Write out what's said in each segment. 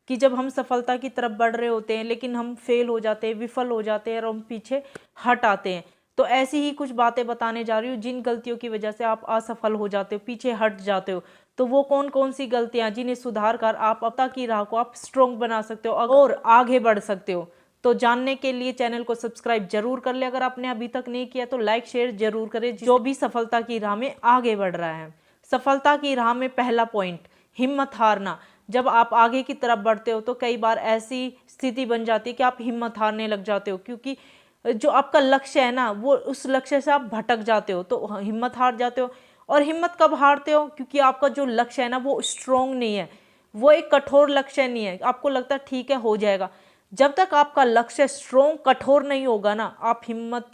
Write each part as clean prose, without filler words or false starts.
कि जब हम सफलता की तरफ बढ़ रहे होते हैं लेकिन हम फेल हो जाते हैं, विफल हो जाते हैं और हम पीछे हट आते हैं। तो ऐसी ही कुछ बातें बताने जा रही हूँ जिन गलतियों की वजह से आप असफल हो जाते हो, पीछे हट जाते हो। तो वो कौन कौन सी गलतियां जिन्हें सुधार कर आप सफलता की राह को आप स्ट्रोंग बना सकते हो और आगे बढ़ सकते हो। तो जानने के लिए चैनल को सब्सक्राइब जरूर कर ले, अगर आपने अभी तक नहीं किया तो लाइक शेयर जरूर करें जो भी सफलता की राह में आगे बढ़ रहा है। सफलता की राह में पहला पॉइंट, हिम्मत हारना। जब आप आगे की तरफ बढ़ते हो तो कई बार ऐसी स्थिति बन जाती है कि आप हिम्मत हारने लग जाते हो, क्योंकि जो आपका लक्ष्य है ना वो उस लक्ष्य से आप भटक जाते हो, तो हिम्मत हार जाते हो। और हिम्मत कब हारते हो? क्योंकि आपका जो लक्ष्य है ना वो स्ट्रोंग नहीं है, वो एक कठोर लक्ष्य नहीं है। आपको लगता है ठीक है हो जाएगा, जब तक आपका लक्ष्य स्ट्रोंग कठोर नहीं होगा ना आप हिम्मत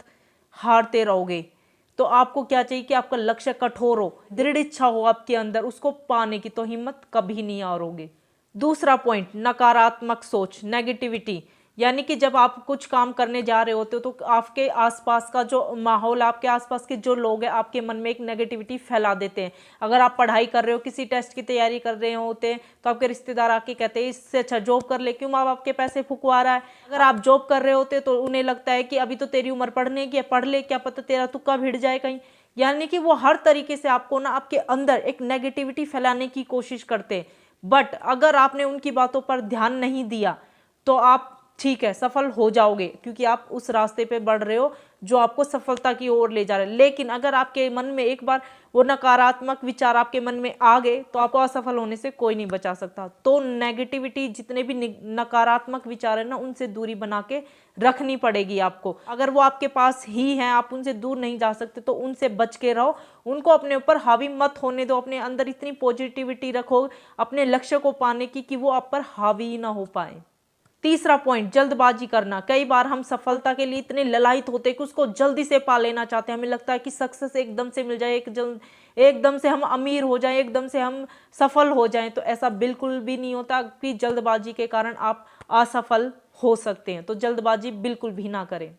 हारते रहोगे। तो आपको क्या चाहिए कि आपका लक्ष्य कठोर हो, दृढ़ इच्छा हो आपके अंदर उसको पाने की, तो हिम्मत कभी नहीं हारोगे। दूसरा पॉइंट, नकारात्मक सोच, नेगेटिविटी। यानी कि जब आप कुछ काम करने जा रहे होते हो तो आपके आसपास का जो माहौल, आपके आसपास के जो लोग हैं आपके मन में एक नेगेटिविटी फैला देते हैं। अगर आप पढ़ाई कर रहे हो, किसी टेस्ट की तैयारी कर रहे होते हैं तो आपके रिश्तेदार आके कहते हैं इससे अच्छा जॉब कर ले, क्यों माँ बाप के पैसे फुकवा रहा है। अगर आप जॉब कर रहे होते तो उन्हें लगता है कि अभी तो तेरी उम्र पढ़ने की है, पढ़ ले, क्या पता तेरा तुक्का भिड़ जाए कहीं। यानी कि वो हर तरीके से आपको ना आपके अंदर एक नेगेटिविटी फैलाने की कोशिश करते हैं। बट अगर आपने उनकी बातों पर ध्यान नहीं दिया तो आप ठीक है सफल हो जाओगे, क्योंकि आप उस रास्ते पे बढ़ रहे हो जो आपको सफलता की ओर ले जा रहे हैं। लेकिन अगर आपके मन में एक बार वो नकारात्मक विचार आपके मन में आ गए तो आपको असफल होने से कोई नहीं बचा सकता। तो नेगेटिविटी, जितने भी नकारात्मक विचार है ना उनसे दूरी बना के रखनी पड़ेगी आपको। अगर वो आपके पास ही हैं, आप उनसे दूर नहीं जा सकते, तो उनसे बच के रहो, उनको अपने ऊपर हावी मत होने दो। अपने अंदर इतनी पॉजिटिविटी रखो अपने लक्ष्य को पाने की कि वो आप पर हावी ना हो पाए। तीसरा पॉइंट, जल्दबाजी करना। कई बार हम सफलता के लिए इतने ललायत होते हैं कि उसको जल्दी से पा लेना चाहते हैं। हमें लगता है कि सक्सेस एकदम से मिल जाए, एकदम से हम अमीर हो जाएं, एकदम से हम सफल हो जाएं। तो ऐसा बिल्कुल भी नहीं होता कि जल्दबाजी के कारण आप असफल हो सकते हैं। तो जल्दबाजी बिल्कुल भी ना करें।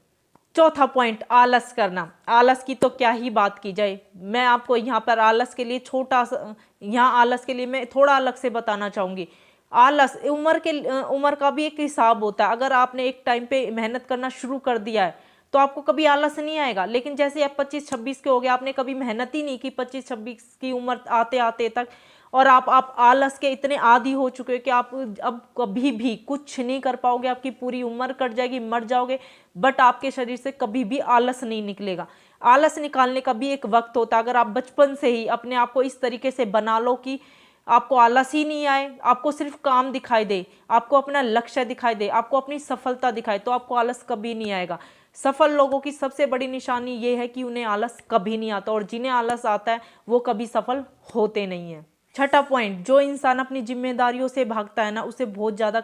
चौथा पॉइंट, आलस करना। आलस की तो क्या ही बात की जाए। मैं आपको यहाँ पर आलस के लिए आलस के लिए मैं थोड़ा अलग से बताना चाहूंगी। आलस उम्र का भी एक हिसाब होता है। अगर आपने एक टाइम पे मेहनत करना शुरू कर दिया है तो आपको कभी आलस नहीं आएगा। लेकिन जैसे आप 25-26 के हो गए, आपने कभी मेहनत ही नहीं की 25-26 की उम्र आते आते तक, और आप आलस के इतने आदी हो चुके हो कि आप अब कभी भी कुछ नहीं कर पाओगे। आपकी पूरी उम्र कट जाएगी, मर जाओगे, बट आपके शरीर से कभी भी आलस नहीं निकलेगा। आलस निकालने का भी एक वक्त होता है। अगर आप बचपन से ही अपने आप को इस तरीके से बना लो कि आपको आलस ही नहीं आए, आपको सिर्फ काम दिखाई दे, आपको अपना लक्ष्य दिखाई दे, आपको अपनी सफलता दिखाए, तो आपको आलस कभी नहीं आएगा। सफल लोगों की सबसे बड़ी निशानी ये है कि उन्हें आलस कभी नहीं आता, और जिन्हें आलस आता है वो कभी सफल होते नहीं है। छठा पॉइंट, जो इंसान अपनी जिम्मेदारियों से भागता है ना उसे बहुत ज़्यादा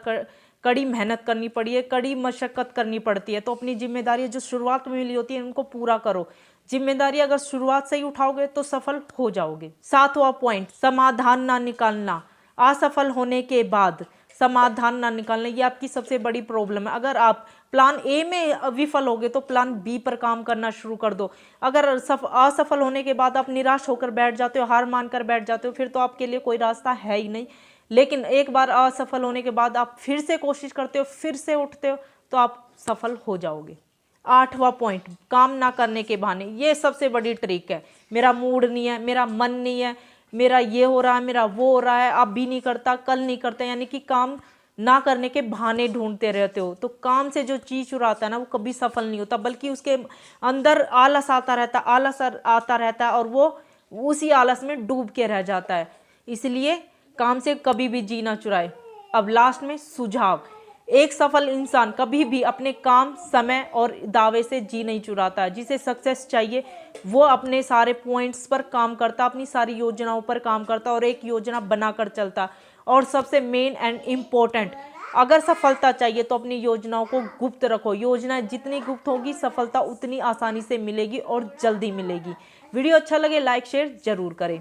कड़ी मेहनत करनी पड़ी है, कड़ी मशक्कत करनी पड़ती है। तो अपनी जिम्मेदारी जो शुरुआत में मिली होती है उनको पूरा करो। जिम्मेदारी अगर शुरुआत से ही उठाओगे तो सफल हो जाओगे। सातवां पॉइंट, समाधान ना निकालना। असफल होने के बाद समाधान ना निकालना, ये आपकी सबसे बड़ी प्रॉब्लम है। अगर आप प्लान ए में विफल हो गए तो प्लान बी पर काम करना शुरू कर दो। अगर असफल होने के बाद आप निराश होकर बैठ जाते हो, हार मानकर बैठ जाते हो, फिर तो आपके लिए कोई रास्ता है ही नहीं। लेकिन एक बार असफल होने के बाद आप फिर से कोशिश करते हो, फिर से उठते हो, तो आप सफल हो जाओगे। आठवां पॉइंट, काम ना करने के बहाने। ये सबसे बड़ी ट्रिक है। मेरा मूड नहीं है, मेरा मन नहीं है, मेरा ये हो रहा है, मेरा वो हो रहा है, अब भी नहीं करता, कल नहीं करता, यानी कि काम ना करने के बहाने ढूंढते रहते हो। तो काम से जो चीज चुराता है ना वो कभी सफल नहीं होता, बल्कि उसके अंदर आलस आता रहता है और वो उसी आलस में डूब के रह जाता है। इसलिए काम से कभी भी जी ना चुराए। अब लास्ट में सुझाव, एक सफल इंसान कभी भी अपने काम, समय और दावे से जी नहीं चुराता। जिसे सक्सेस चाहिए वो अपने सारे पॉइंट्स पर काम करता, अपनी सारी योजनाओं पर काम करता और एक योजना बनाकर चलता। और सबसे मेन एंड इम्पोर्टेंट, अगर सफलता चाहिए तो अपनी योजनाओं को गुप्त रखो। योजना जितनी गुप्त होगी सफलता उतनी आसानी से मिलेगी और जल्दी मिलेगी। वीडियो अच्छा लगे लाइक शेयर जरूर करें।